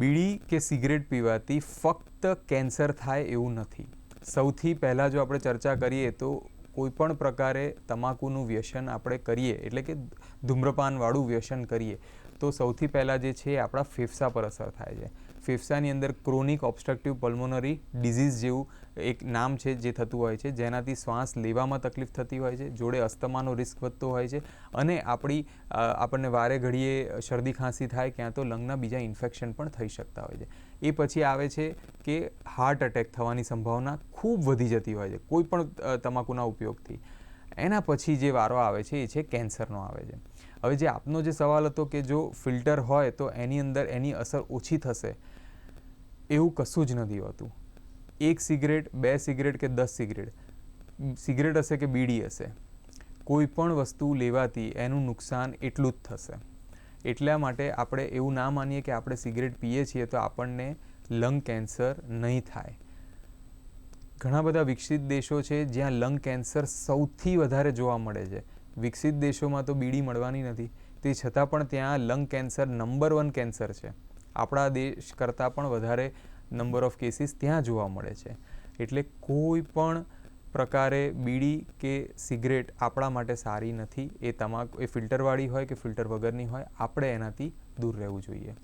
બીડી કે સિગરેટ પીવાથી ફક્ત કેન્સર થાય એવું નથી. સૌથી પહેલાં જો આપણે ચર્ચા કરીએ તો કોઈપણ પ્રકારે તમાકુનું વ્યસન આપણે કરીએ, એટલે કે ધૂમ્રપાનવાળું વ્યસન કરીએ, તો સૌથી પહેલાં જે છે એ આપણા ફેફસા પર અસર થાય છે. ફેફસાની અંદર ક્રોનિક ઓબ્સ્ટ્રક્ટિવ પલ્મોનરી ડિઝીઝ જેવું એક નામ છે જે થતું હોય છે, જેનાથી શ્વાસ લેવામાં તકલીફ થતી હોય છે, જોડે અસ્થમાનો રિસ્ક વધતો હોય છે અને આપણને વારે ઘડીએ શરદી ખાંસી થાય, ક્યાં તો લંગના બીજા ઇન્ફેક્શન પણ થઈ શકતા હોય છે. એ પછી આવે છે કે હાર્ટ એટેક થવાની સંભાવના ખૂબ વધી જતી હોય છે કોઈ પણ તમાકુના ઉપયોગથી. એના પછી જે વારો આવે છે એ છે કેન્સરનો આવે છે. હવે જે આપનો જે સવાલ હતો કે જો ફિલ્ટર હોય તો એની અંદર એની અસર ઓછી થશે, એવું કશું જ નથી હોતું. 1 સિગરેટ, 2 સિગરેટ કે 10 સિગરેટ, સિગરેટ હશે કે બીડી હશે, કોઈ પણ વસ્તુ લેવાથી એનું નુકસાન એટલું જ થશે. એટલા માટે આપણે એવું ના માનીએ કે આપણે સિગરેટ પીએ છીએ તો આપણને લંગ કેન્સર નહીં થાય. ઘણા બધા વિકસિત દેશો છે જ્યાં લંગ કેન્સર સૌથી વધારે જોવા મળે છે. વિકસિત દેશોમાં તો બીડી મળવાની નથી, તે છતાં પણ ત્યાં લંગ કેન્સર નંબર 1 કેન્સર છે. આપણા દેશ કરતાં પણ વધારે નંબર ઓફ કેસીસ ત્યાં જોવા મળે છે. એટલે કોઈ પણ પ્રકારે બીડી કે સિગરેટ આપણા માટે સારી નથી. એ ફિલ્ટરવાળી હોય કે ફિલ્ટર વગરની હોય, આપણે એનાથી દૂર રહેવું જોઈએ.